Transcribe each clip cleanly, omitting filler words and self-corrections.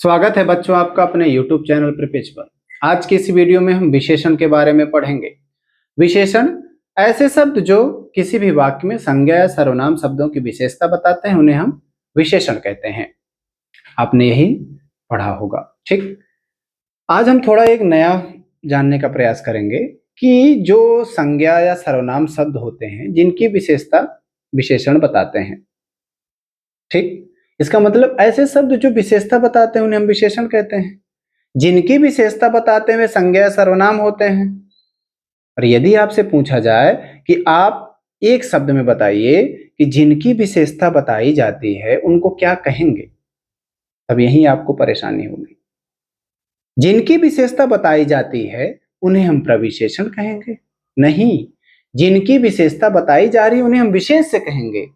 स्वागत है बच्चों आपका अपने YouTube चैनल प्रिपेज पर। आज की इस वीडियो में हम विशेषण के बारे में पढ़ेंगे। विशेषण ऐसे शब्द जो किसी भी वाक्य में संज्ञा या सर्वनाम शब्दों की विशेषता बताते हैं, उन्हें हम विशेषण कहते हैं। आपने यही पढ़ा होगा, ठीक। आज हम थोड़ा एक नया जानने का प्रयास करेंगे कि जो संज्ञा या सर्वनाम शब्द होते हैं जिनकी विशेषता विशेषण बताते हैं, ठीक। इसका मतलब ऐसे शब्द जो विशेषता बताते हैं उन्हें हम विशेषण कहते हैं। जिनकी विशेषता बताते हुए संज्ञा सर्वनाम होते हैं। और यदि आपसे पूछा जाए कि आप एक शब्द में बताइए कि जिनकी विशेषता बताई जाती है उनको क्या कहेंगे, तब यही आपको परेशानी होगी। जिनकी विशेषता बताई जाती है उन्हें हम प्रविशेषण कहेंगे, नहीं जिनकी विशेषता बताई जा रही है उन्हें हम विशेष से कहेंगे।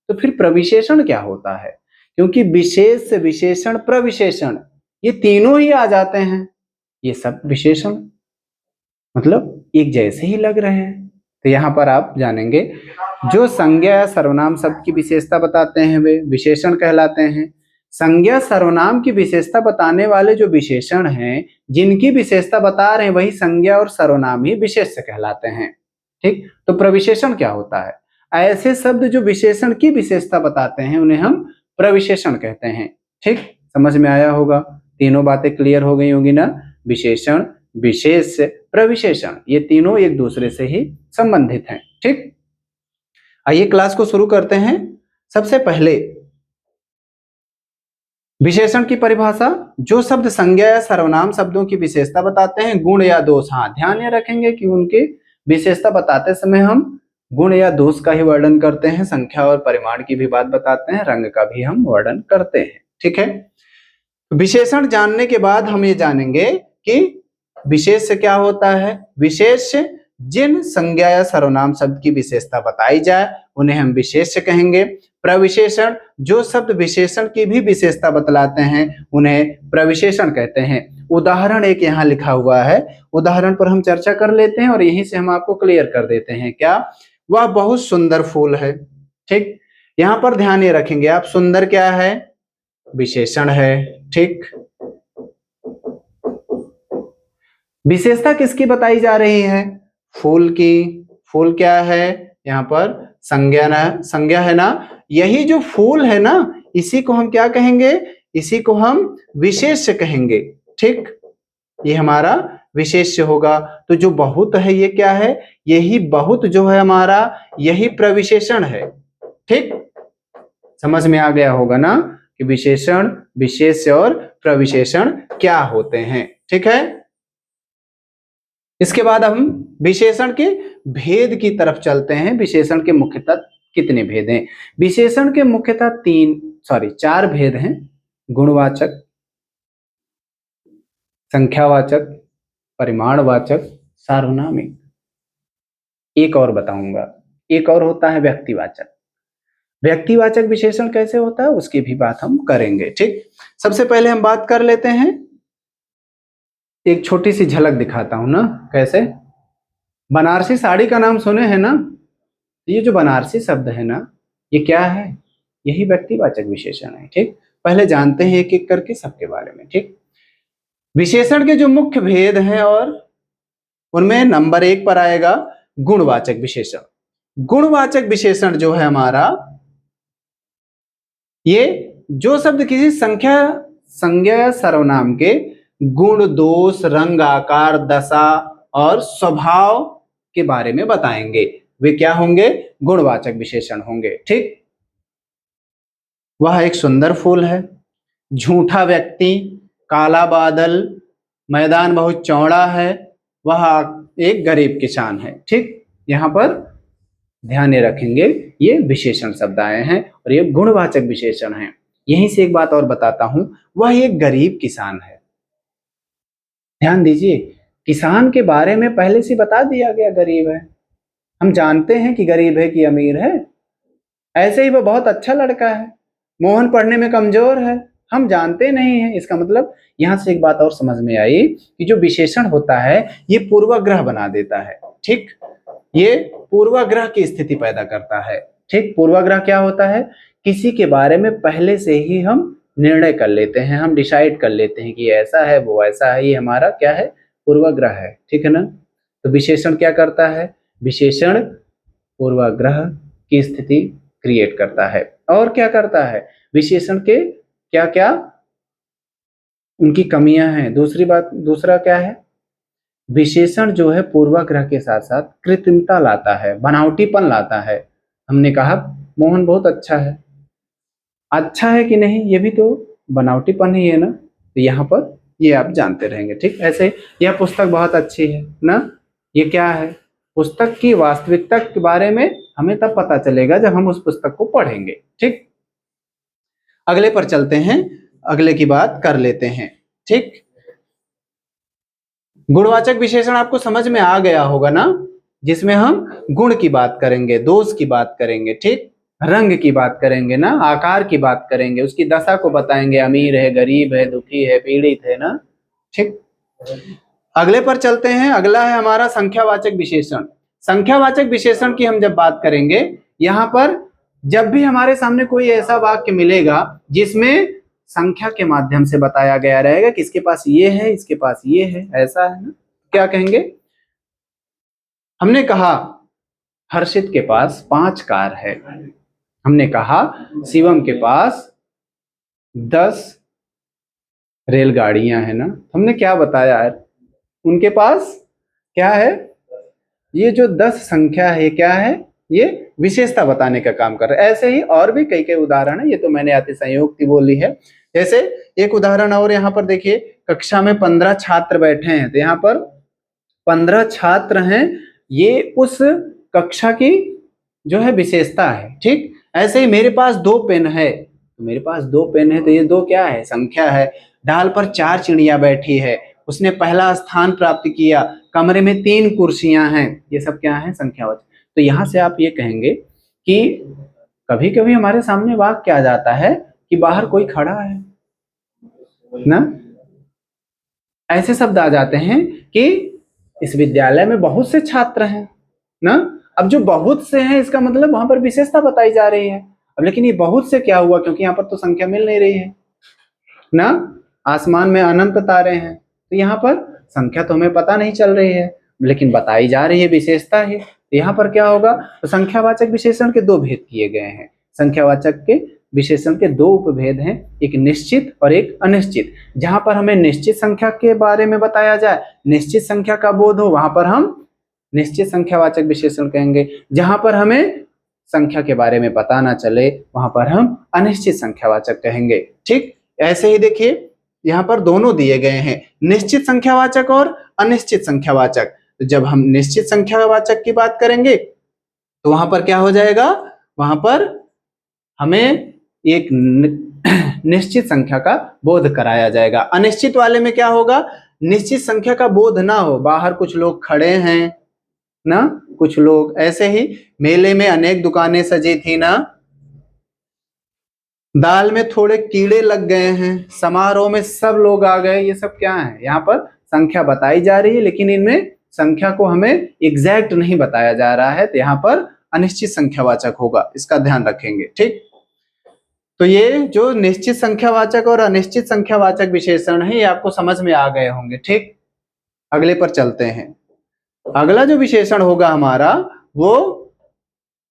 तो फिर प्रविशेषण क्या होता है? क्योंकि विशेष, विशेषण, प्रविशेषण ये तीनों ही आ जाते हैं। ये सब विशेषण मतलब एक जैसे ही लग रहे हैं। तो यहाँ पर आप जानेंगे जो संज्ञा या सर्वनाम शब्द की विशेषता बताते हैं वे विशेषण कहलाते हैं। संज्ञा सर्वनाम की विशेषता बताने वाले जो विशेषण हैं, जिनकी विशेषता बता रहे हैं, वही संज्ञा और सर्वनाम ही विशेष्य कहलाते हैं, ठीक। तो प्रविशेषण क्या होता है? ऐसे शब्द जो विशेषण की विशेषता बताते हैं उन्हें हम प्रविशेषण कहते हैं, ठीक। समझ में आया होगा? तीनों बातें क्लियर हो गई होगी ना? विशेषण, विशेष्य, प्रविशेषण ये तीनों एक दूसरे से ही संबंधित हैं, ठीक। आइए क्लास को शुरू करते हैं। सबसे पहले विशेषण की परिभाषा। जो शब्द संज्ञा या सर्वनाम शब्दों की विशेषता बताते हैं, गुण या दोष। हाँ, ध्यान ये रखेंगे कि उनकी विशेषता बताते समय हम गुण या दोष का ही वर्णन करते हैं, संख्या और परिमाण की भी बात बताते हैं, रंग का भी हम वर्णन करते हैं, ठीक है। विशेषण जानने के बाद हम ये जानेंगे कि विशेष्य क्या होता है। विशेष्य जिन संज्ञा या सर्वनाम शब्द की विशेषता बताई जाए उन्हें हम विशेष्य कहेंगे। प्रविशेषण जो शब्द विशेषण की भी विशेषता बतलाते हैं उन्हें प्रविशेषण कहते हैं। उदाहरण एक यहाँ लिखा हुआ है, उदाहरण पर हम चर्चा कर लेते हैं और यहीं से हम आपको क्लियर कर देते हैं। क्या? वह बहुत सुंदर फूल है, ठीक। यहाँ पर ध्यान ये रखेंगे आप, सुंदर क्या है? विशेषण है, ठीक। विशेषता किसकी बताई जा रही है? फूल की। फूल क्या है? यहाँ पर संज्ञा है ना। यही जो फूल है ना, इसी को हम क्या कहेंगे? इसी को हम विशेष्य कहेंगे, ठीक। ये हमारा विशेष्य होगा। तो जो बहुत है ये क्या है? यही बहुत जो है हमारा, यही प्रविशेषण है, ठीक। समझ में आ गया होगा ना कि विशेषण, विशेष्य और प्रविशेषण क्या होते हैं, ठीक है। इसके बाद हम विशेषण के भेद की तरफ चलते हैं। विशेषण के मुख्यतः कितने भेद हैं? विशेषण के मुख्यतः चार भेद हैं। गुणवाचक, संख्यावाचक, परिमाणवाचक, सार्वनामिक। एक और बताऊंगा, एक और होता है व्यक्तिवाचक। व्यक्तिवाचक विशेषण कैसे होता है उसकी भी बात हम करेंगे, ठीक। सबसे पहले हम बात कर लेते हैं, एक छोटी सी झलक दिखाता हूं ना। कैसे? बनारसी साड़ी का नाम सुने हैं ना? ये जो बनारसी शब्द है ना, ये क्या है? यही व्यक्तिवाचक विशेषण है, ठीक। पहले जानते हैं एक एक करके सबके बारे में, ठीक। विशेषण के जो मुख्य भेद हैं और उनमें नंबर 1 पर आएगा गुणवाचक विशेषण। गुणवाचक विशेषण जो है हमारा, ये जो शब्द किसी संज्ञा या सर्वनाम के गुण, दोष, रंग, आकार, दशा और स्वभाव के बारे में बताएंगे, वे क्या होंगे? गुणवाचक विशेषण होंगे, ठीक। वह एक सुंदर फूल है, झूठा व्यक्ति, काला बादल, मैदान बहुत चौड़ा है, वह एक गरीब किसान है, ठीक। यहाँ पर ध्यान रखेंगे ये विशेषण शब्द आए हैं और ये गुणवाचक विशेषण हैं। यहीं से एक बात और बताता हूं, वह एक गरीब किसान है। ध्यान दीजिए, किसान के बारे में पहले से बता दिया गया गरीब है। हम जानते हैं कि गरीब है कि अमीर है। ऐसे ही वह बहुत अच्छा लड़का है, मोहन पढ़ने में कमजोर है, हम जानते नहीं हैं। इसका मतलब यहां से एक बात और समझ में आई कि जो विशेषण होता है ये पूर्वाग्रह बना देता है, ठीक। ये पूर्वाग्रह की स्थिति पैदा करता है, ठीक। पूर्वाग्रह क्या होता है? किसी के बारे में पहले से ही हम निर्णय कर लेते हैं, हम डिसाइड कर लेते हैं कि ऐसा है वो ऐसा है, ये हमारा क्या है, पूर्वाग्रह है, ठीक है ना। तो विशेषण क्या करता है, विशेषण पूर्वाग्रह की स्थिति क्रिएट करता है। और क्या करता है, विशेषण के क्या क्या उनकी कमियां हैं। दूसरी बात, दूसरा क्या है, विशेषण जो है पूर्वाग्रह के साथ साथ कृत्रिमता लाता है, बनावटीपन लाता है। हमने कहा मोहन बहुत अच्छा है कि नहीं, ये भी तो बनावटीपन ही है ना। तो यहाँ पर ये आप जानते रहेंगे, ठीक। ऐसे यह पुस्तक बहुत अच्छी है ना, ये क्या है, पुस्तक की वास्तविकता के बारे में हमें तब पता चलेगा जब हम उस पुस्तक को पढ़ेंगे, ठीक। अगले पर चलते हैं, अगले की बात कर लेते हैं, ठीक। गुणवाचक विशेषण आपको समझ में आ गया होगा ना, जिसमें हम गुण की बात करेंगे, दोष की बात करेंगे, ठीक, रंग की बात करेंगे ना, आकार की बात करेंगे, उसकी दशा को बताएंगे, अमीर है, गरीब है, दुखी है, पीड़ित है ना, ठीक। अगले पर चलते हैं, अगला है हमारा संख्यावाचक विशेषण। संख्यावाचक विशेषण की हम जब बात करेंगे, यहाँ पर जब भी हमारे सामने कोई ऐसा वाक्य मिलेगा जिसमें संख्या के माध्यम से बताया गया रहेगा कि इसके पास ये है, इसके पास ये है, ऐसा है ना, क्या कहेंगे, हमने कहा हर्षित के पास 5 कार है, हमने कहा शिवम के पास 10 रेलगाड़ियां है ना, हमने क्या बताया है, उनके पास क्या है, ये जो 10 संख्या है क्या है, ये विशेषता बताने का काम कर रहा है। ऐसे ही और भी कई कई उदाहरण है, ये तो मैंने अति संयोक्ति बोली है। जैसे एक उदाहरण और यहाँ पर देखिए, कक्षा में 15 छात्र बैठे हैं, तो यहाँ पर 15 छात्र हैं, ये उस कक्षा की जो है विशेषता है, ठीक। ऐसे ही मेरे पास 2 पेन है, तो मेरे पास 2 पेन है, तो ये 2 क्या है, संख्या है। डाल पर 4 चिड़िया बैठी है, उसने पहला स्थान प्राप्त किया, कमरे में 3 कुर्सियां हैं, ये सब क्या है, संख्यावाचक। तो यहां से आप ये कहेंगे कि कभी कभी हमारे सामने वाक्य क्या आ जाता है कि बाहर कोई खड़ा है ना, ऐसे शब्द आ जाते हैं कि इस विद्यालय में बहुत से छात्र हैं ना। अब जो बहुत से हैं इसका मतलब वहां पर विशेषता बताई जा रही है। अब लेकिन ये बहुत से क्या हुआ, क्योंकि यहाँ पर तो संख्या मिल नहीं रही है ना, आसमान में अनंत तारे हैं, तो यहाँ पर संख्या तो हमें पता नहीं चल रही है, लेकिन बताई जा रही है विशेषता ही। तो यहाँ पर क्या होगा, तो संख्यावाचक विशेषण के 2 भेद किए गए हैं। संख्यावाचक के विशेषण के 2 उपभेद हैं, एक निश्चित और एक अनिश्चित। जहां पर हमें निश्चित संख्या के बारे में बताया जाए, निश्चित संख्या का बोध हो, वहां पर हम निश्चित संख्यावाचक विशेषण कहेंगे। जहां पर हमें संख्या के बारे में पता ना चले, वहां पर हम अनिश्चित संख्यावाचक कहेंगे, ठीक। ऐसे ही देखिए यहाँ पर दोनों दिए गए हैं, निश्चित संख्यावाचक और अनिश्चित संख्यावाचक। तो जब हम निश्चित संख्यावाचक की बात करेंगे तो वहां पर क्या हो जाएगा, वहां पर हमें एक निश्चित संख्या का बोध कराया जाएगा। अनिश्चित वाले में क्या होगा, निश्चित संख्या का बोध ना हो, बाहर कुछ लोग खड़े हैं ना, कुछ लोग, ऐसे ही मेले में अनेक दुकानें सजी थी ना, दाल में थोड़े कीड़े लग गए हैं, समारोह में सब लोग आ गए, ये सब क्या है, यहाँ पर संख्या बताई जा रही है, लेकिन इनमें संख्या को हमें एग्जैक्ट नहीं बताया जा रहा है, तो यहाँ पर अनिश्चित संख्यावाचक होगा, इसका ध्यान रखेंगे, ठीक। तो ये जो निश्चित संख्यावाचक और अनिश्चित संख्यावाचक विशेषण है, ये आपको समझ में आ गए होंगे, ठीक। अगले पर चलते हैं, अगला जो विशेषण होगा हमारा वो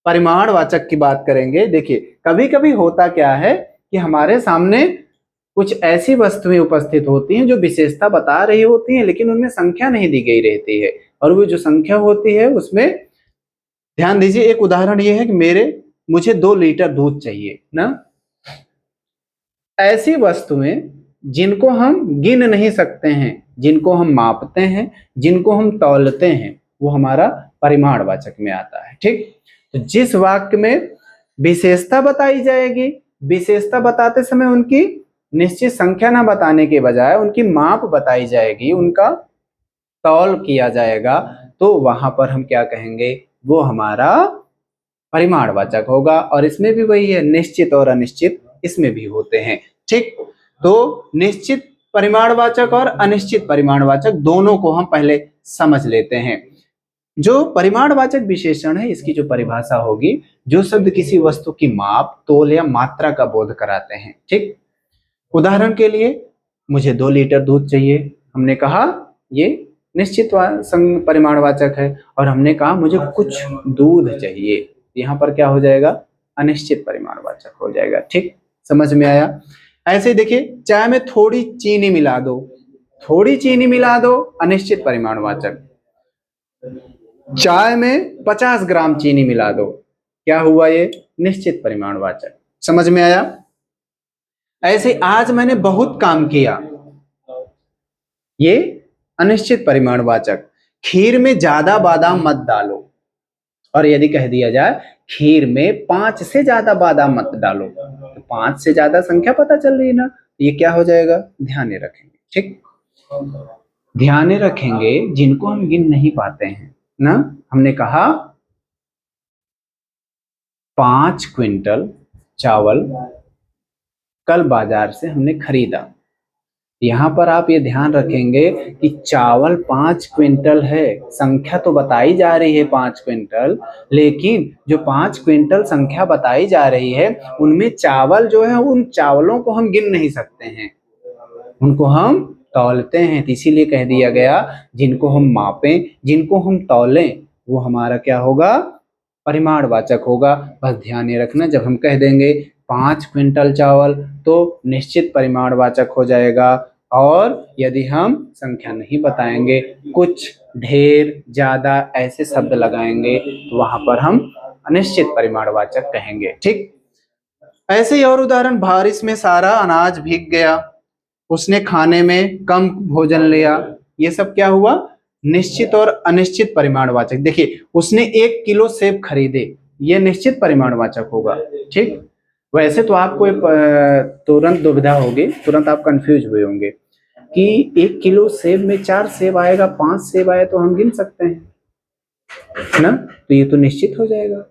परिमाणवाचक की बात करेंगे। देखिए कभी कभी होता क्या है कि हमारे सामने कुछ ऐसी वस्तुएं उपस्थित होती हैं जो विशेषता बता रही होती हैं, लेकिन उनमें संख्या नहीं दी गई रहती है, और वो जो संख्या होती है उसमें ध्यान दीजिए, एक उदाहरण ये है कि मुझे 2 लीटर दूध चाहिए ना। ऐसी वस्तुएं जिनको हम गिन नहीं सकते हैं, जिनको हम मापते हैं, जिनको हम तौलते हैं, वो हमारा परिमाणवाचक में आता है, ठीक। तो जिस वाक्य में विशेषता बताई जाएगी, विशेषता बताते समय उनकी निश्चित संख्या ना बताने के बजाय उनकी माप बताई जाएगी, उनका तौल किया जाएगा, तो वहां पर हम क्या कहेंगे, वो हमारा परिमाणवाचक होगा। और इसमें भी वही है, निश्चित और अनिश्चित इसमें भी होते हैं, ठीक। तो निश्चित परिमाणवाचक और अनिश्चित परिमाणवाचक दोनों को हम पहले समझ लेते हैं। जो परिमाणवाचक विशेषण है, इसकी जो परिभाषा होगी, जो शब्द किसी वस्तु की माप, तोल या मात्रा का बोध कराते हैं, ठीक। उदाहरण के लिए मुझे 2 लीटर दूध चाहिए, हमने कहा ये निश्चित परिमाणवाचक है, और हमने कहा मुझे कुछ दूध चाहिए, यहाँ पर क्या हो जाएगा, अनिश्चित परिमाणवाचक हो जाएगा। ठीक, समझ में आया। ऐसे देखिए, चाय में थोड़ी चीनी मिला दो, थोड़ी चीनी मिला दो, अनिश्चित परिमाणवाचक। चाय में 50 ग्राम चीनी मिला दो, क्या हुआ, ये निश्चित परिमाणवाचक। समझ में आया। ऐसे आज मैंने बहुत काम किया, ये अनिश्चित परिमाणवाचक। खीर में ज्यादा बादाम मत डालो, और यदि कह दिया जाए खीर में 5 से ज्यादा बादाम मत डालो, तो 5 से ज्यादा संख्या पता चल रही है ना, ये क्या हो जाएगा, ध्यान रखेंगे। ठीक, ध्यान रखेंगे जिनको हम गिन नहीं पाते हैं ना। हमने कहा 5 क्विंटल चावल कल बाजार से हमने खरीदा। यहाँ पर आप ये ध्यान रखेंगे कि चावल 5 क्विंटल है, संख्या तो बताई जा रही है 5 क्विंटल, लेकिन जो 5 क्विंटल संख्या बताई जा रही है उनमें चावल जो है, उन चावलों को हम गिन नहीं सकते हैं, उनको हम तौलते हैं। तो इसीलिए कह दिया गया जिनको हम मापें, जिनको हम तौलें, वो हमारा क्या होगा, परिमाणवाचक होगा। बस ध्यान ये रखना, जब हम कह देंगे 5 क्विंटल चावल तो निश्चित परिमाणवाचक हो जाएगा, और यदि हम संख्या नहीं बताएंगे, कुछ, ढेर, ज्यादा ऐसे शब्द लगाएंगे तो वहां पर हम अनिश्चित परिमाणवाचक कहेंगे। ठीक, ऐसे ही और उदाहरण, बारिश में सारा अनाज भीग गया, उसने खाने में कम भोजन लिया, ये सब क्या हुआ, निश्चित और अनिश्चित परिमाणवाचक। देखिए, उसने 1 किलो सेब खरीदे, ये निश्चित परिमाणवाचक होगा। ठीक, वैसे तो आपको तुरंत दुविधा होगी, तुरंत आप कंफ्यूज हुए होंगे कि 1 किलो सेब में 4 सेब आएगा, 5 सेब आए तो हम गिन सकते हैं ना, तो ये तो निश्चित हो जाएगा,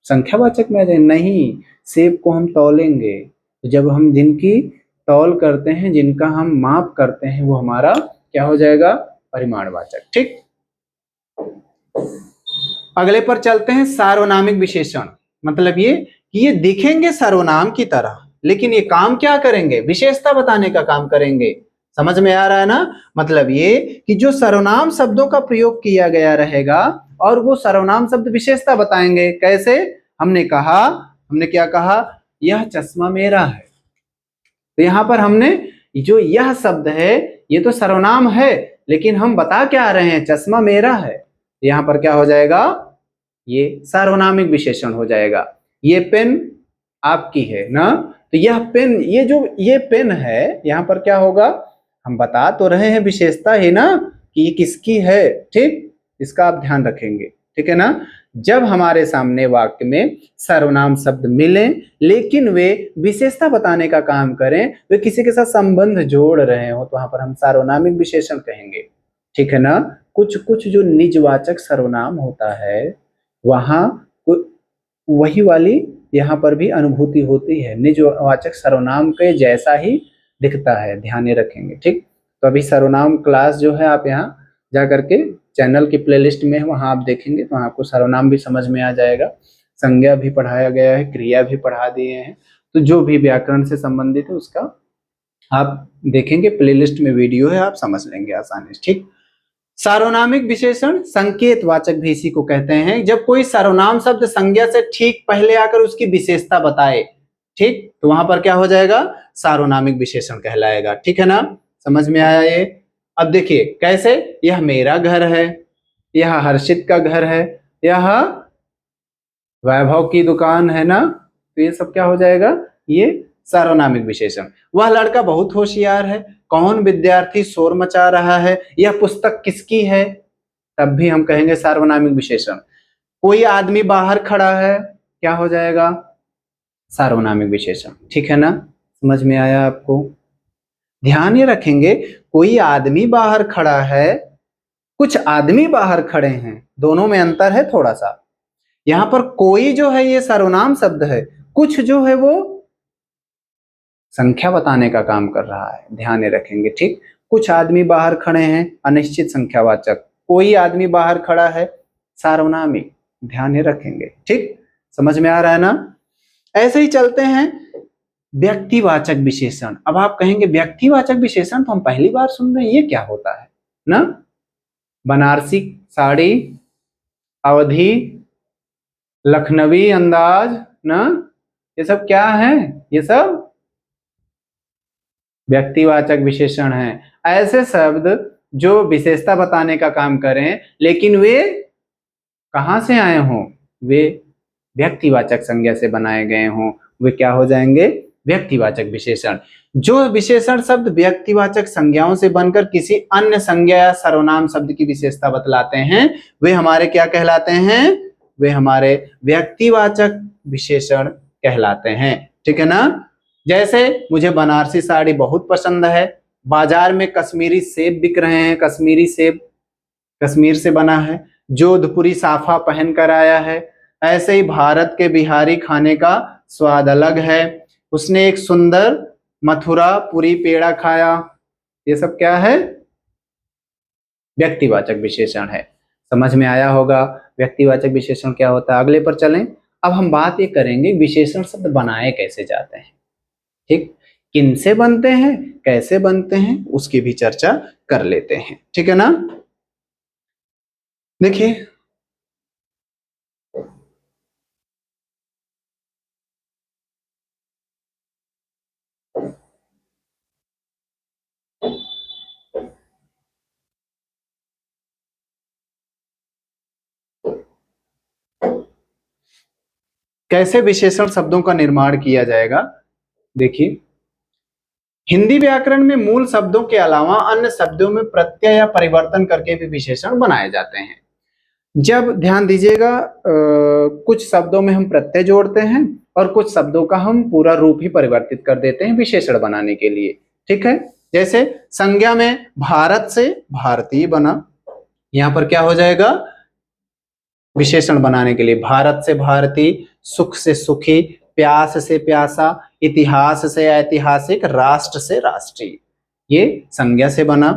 संख्यावाचक में आ जाएगा। नहीं, सेब को हम तौलेंगे, तो जब हम जिनकी तौल करते हैं, जिनका हम माप करते हैं, वो हमारा क्या हो जाएगा, परिमाणवाचक। ठीक, अगले पर चलते हैं, सार्वनामिक विशेषण। मतलब ये कि ये दिखेंगे सर्वनाम की तरह, लेकिन ये काम क्या करेंगे, विशेषता बताने का काम करेंगे। समझ में आ रहा है ना। मतलब ये कि जो सर्वनाम शब्दों का प्रयोग किया गया रहेगा, और वो सर्वनाम शब्द विशेषता बताएंगे। कैसे, हमने कहा, हमने क्या कहा, यह चश्मा मेरा है, तो यहां पर हमने जो यह शब्द है ये तो सर्वनाम है, लेकिन हम बता क्या रहे हैं, चश्मा मेरा है, यहां पर क्या हो जाएगा, ये सार्वनामिक विशेषण हो जाएगा। ये पेन आपकी है ना, तो यह पेन, ये जो ये पेन है, यहां पर क्या होगा, हम बता तो रहे हैं विशेषता है ना कि ये किसकी है। ठीक, इसका आप ध्यान रखेंगे। ठीक है ना। जब हमारे सामने वाक्य में सर्वनाम शब्द मिलें, लेकिन वे विशेषता बताने का काम करें, वे किसी के साथ संबंध जोड़ रहे हो, तो वहां पर हम सार्वनामिक विशेषण कहेंगे। ठीक है ना। कुछ कुछ जो निजवाचक सर्वनाम होता है, वहां वही वाली यहाँ पर भी अनुभूति होती है, निजवाचक सर्वनाम के जैसा ही दिखता है, ध्यान रखेंगे। ठीक, तो अभी सर्वनाम क्लास जो है, आप यहाँ जा करके चैनल की प्लेलिस्ट में है, वहां आप देखेंगे तो आपको सर्वनाम भी समझ में आ जाएगा, संज्ञा भी पढ़ाया गया है, क्रिया भी पढ़ा दिए हैं, तो जो भी व्याकरण से संबंधित है उसका आप देखेंगे, प्लेलिस्ट में वीडियो है, आप समझ लेंगे आसानी से। ठीक, सार्वनामिक विशेषण संकेतवाचक भी इसी को कहते हैं, जब कोई सर्वनाम शब्द संज्ञा से ठीक पहले आकर उसकी विशेषता बताए, ठीक, तो वहां पर क्या हो जाएगा, सार्वनामिक विशेषण कहलाएगा। ठीक है ना, समझ में आया ये। अब देखिए कैसे, यह मेरा घर है, यह हर्षित का घर है, यह वैभव की दुकान है ना, तो ये सब क्या हो जाएगा, ये सार्वनामिक विशेषण। वह लड़का बहुत होशियार है, कौन विद्यार्थी शोर मचा रहा है, यह पुस्तक किसकी है, तब भी हम कहेंगे सार्वनामिक विशेषण। कोई आदमी बाहर खड़ा है, क्या हो जाएगा, सार्वनामिक विशेषण। ठीक है ना, समझ में आया आपको। ध्यान ये रखेंगे, कोई आदमी बाहर खड़ा है, कुछ आदमी बाहर खड़े हैं, दोनों में अंतर है थोड़ा सा। यहां पर कोई जो है ये सर्वनाम शब्द है, कुछ जो है वो संख्या बताने का काम कर रहा है, ध्यान रखेंगे। ठीक, कुछ आदमी बाहर खड़े हैं, अनिश्चित संख्यावाचक, कोई आदमी बाहर खड़ा है, सार्वनामिक, ध्यान रखेंगे। ठीक, समझ में आ रहा है ना। ऐसे ही चलते हैं, व्यक्तिवाचक विशेषण। अब आप कहेंगे व्यक्तिवाचक विशेषण तो हम पहली बार सुन रहे हैं, ये क्या होता है ना? बनारसी साड़ी, अवधी, लखनवी अंदाज ना, ये सब क्या है? ये सब व्यक्तिवाचक विशेषण हैं। ऐसे शब्द जो विशेषता बताने का काम करें लेकिन वे कहां से आए हों, वे व्यक्तिवाचक संज्ञा से बनाए गए हों, वे क्या हो जाएंगे? व्यक्तिवाचक विशेषण। जो विशेषण शब्द व्यक्तिवाचक संज्ञाओं से बनकर किसी अन्य संज्ञा या सर्वनाम शब्द की विशेषता बतलाते हैं, वे हमारे क्या कहलाते हैं? वे हमारे व्यक्तिवाचक विशेषण कहलाते हैं। ठीक है ना? जैसे मुझे बनारसी साड़ी बहुत पसंद है, बाजार में कश्मीरी सेब बिक रहे हैं, कश्मीरी सेब कश्मीर से बना है, जोधपुरी साफा पहन कर आया है। ऐसे ही भारत के बिहारी खाने का स्वाद अलग है, उसने एक सुंदर मथुरा पूरी पेड़ा खाया। ये सब क्या है? व्यक्तिवाचक विशेषण है। समझ में आया होगा व्यक्तिवाचक विशेषण क्या होता है। अगले पर चलें। अब हम बात ये करेंगे विशेषण शब्द बनाए कैसे जाते हैं। ठीक, किन से बनते हैं, कैसे बनते हैं, उसकी भी चर्चा कर लेते हैं। ठीक है ना? देखिए, कैसे विशेषण शब्दों का निर्माण किया जाएगा। देखिए, हिंदी व्याकरण में मूल शब्दों के अलावा अन्य शब्दों में प्रत्यय या परिवर्तन करके भी विशेषण बनाए जाते हैं। जब ध्यान दीजिएगा, कुछ शब्दों में हम प्रत्यय जोड़ते हैं और कुछ शब्दों का हम पूरा रूप ही परिवर्तित कर देते हैं विशेषण बनाने के लिए। ठीक है? जैसे संज्ञा में भारत से भारतीय बना, यहां पर क्या हो जाएगा? विशेषण बनाने के लिए भारत से भारतीय, सुख से सुखी, प्यास से प्यासा, इतिहास से ऐतिहासिक, राष्ट्र से राष्ट्रीय, ये संज्ञा से बना।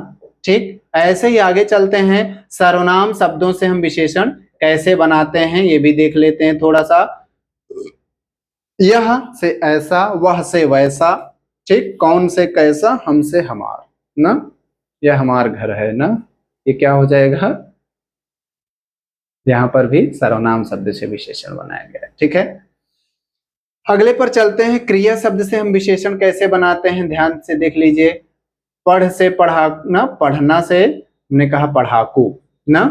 ठीक, ऐसे ही आगे चलते हैं। सर्वनाम शब्दों से हम विशेषण कैसे बनाते हैं ये भी देख लेते हैं थोड़ा सा। यह से ऐसा, वह से वैसा, ठीक, कौन से कैसा, हम से हमार ना, यह हमार घर है ना, ये क्या हो जाएगा? यहां पर भी सर्वनाम शब्द से विशेषण बनाया गया है। ठीक है? अगले पर चलते हैं। क्रिया शब्द से हम विशेषण कैसे बनाते हैं, ध्यान से देख लीजिए। पढ़ से पढ़ा ना, पढ़ना से हमने कहा पढ़ाकू ना,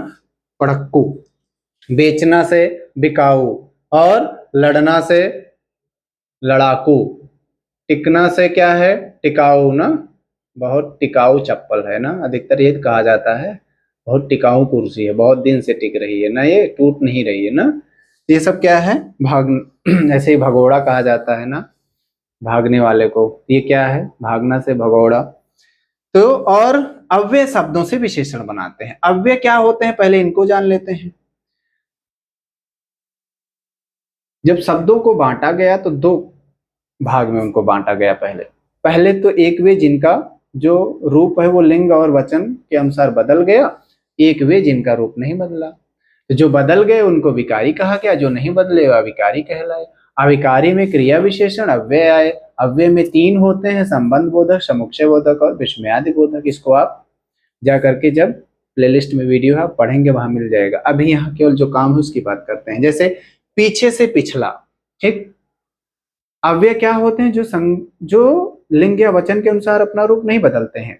पढ़क्कू। बेचना से बिकाऊ, और लड़ना से लड़ाकू। टिकना से क्या है? टिकाऊ ना, बहुत टिकाऊ चप्पल है ना, अधिकतर ये कहा जाता है बहुत टिकाऊ कुर्सी है, बहुत दिन से टिक रही है ना, ये टूट नहीं रही है ना। ये सब क्या है? भाग ऐसे ही भगोड़ा कहा जाता है ना, भागने वाले को, ये क्या है? भागना से भगोड़ा। तो और अव्यय शब्दों से विशेषण बनाते हैं। अव्यय क्या होते हैं पहले इनको जान लेते हैं। जब शब्दों को बांटा गया तो दो भाग में उनको बांटा गया। पहले पहले तो एक वे जिनका जो रूप है वो लिंग और वचन के अनुसार बदल गया, एक वे जिनका रूप नहीं बदला। तो जो बदल गए उनको विकारी कहा गया, जो नहीं बदले वह अविकारी कहलाए। अविकारी में क्रिया विशेषण अव्यय आए। अव्यय में तीन होते हैं, संबंध बोधक, समुच्चय बोधक और विस्मयादि बोधक। इसको आप जा करके जब प्लेलिस्ट में वीडियो है आप पढ़ेंगे वहां मिल जाएगा। अभी यहाँ केवल जो काम है उसकी बात करते हैं। जैसे पीछे से पिछला, ठीक, अव्यय क्या होते हैं? जो लिंग या वचन के अनुसार अपना रूप नहीं बदलते हैं।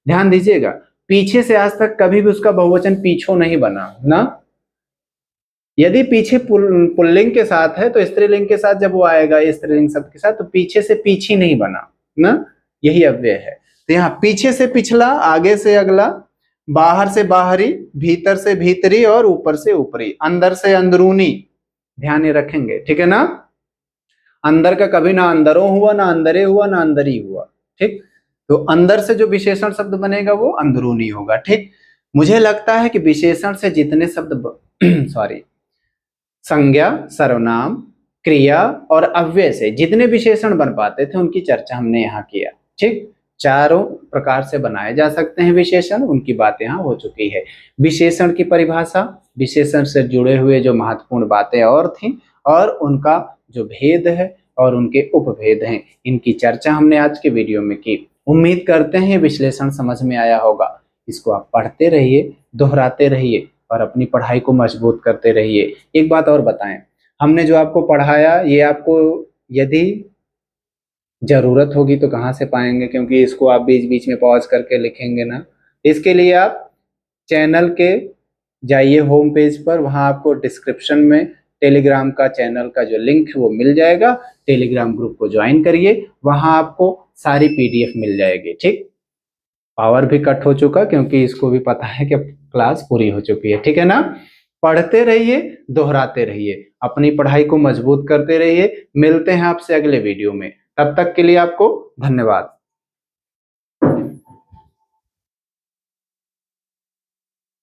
ध्यान दीजिएगा, पीछे से आज तक कभी भी उसका बहुवचन पीछो नहीं बना ना। यदि पीछे पुल्लिंग के साथ है तो स्त्रीलिंग के साथ जब वो आएगा स्त्रीलिंग शब्द के साथ, तो पीछे से पीछी नहीं बना ना, यही अव्यय है। तो यहाँ पीछे से पिछला, आगे से अगला, बाहर से बाहरी, भीतर से भीतरी और ऊपर से ऊपरी, अंदर से अंदरूनी, ध्यान ये रखेंगे। ठीक है ना? अंदर का कभी ना अंदरों हुआ, ना अंदरे हुआ, ना अंदरी हुआ। ठीक, तो अंदर से जो विशेषण शब्द बनेगा वो अंदरूनी होगा। ठीक, मुझे लगता है कि विशेषण से जितने शब्द सॉरी, संज्ञा, सर्वनाम, क्रिया और अव्यय से जितने विशेषण बन पाते थे उनकी चर्चा हमने यहाँ किया। ठीक, चारों प्रकार से बनाए जा सकते हैं विशेषण, उनकी बात यहाँ हो चुकी है। विशेषण की परिभाषा, विशेषण से जुड़े हुए जो महत्वपूर्ण बातें और थी, और उनका जो भेद है और उनके उपभेद हैं, इनकी चर्चा हमने आज के वीडियो में की। उम्मीद करते हैं विश्लेषण समझ में आया होगा। इसको आप पढ़ते रहिए, दोहराते रहिए और अपनी पढ़ाई को मजबूत करते रहिए। एक बात और बताएं, हमने जो आपको पढ़ाया ये आपको यदि जरूरत होगी तो कहाँ से पाएंगे, क्योंकि इसको आप बीच बीच में पॉज करके लिखेंगे ना। इसके लिए आप चैनल के जाइए होम पेज पर, वहां आपको डिस्क्रिप्शन में टेलीग्राम का चैनल का जो लिंक है वो मिल जाएगा। टेलीग्राम ग्रुप को ज्वाइन करिए, वहां आपको सारी पीडीएफ मिल जाएगी। ठीक, पावर भी कट हो चुका क्योंकि इसको भी पता है कि अब क्लास पूरी हो चुकी है। ठीक है ना, पढ़ते रहिए, दोहराते रहिए, अपनी पढ़ाई को मजबूत करते रहिए। मिलते हैं आपसे अगले वीडियो में, तब तक के लिए आपको धन्यवाद।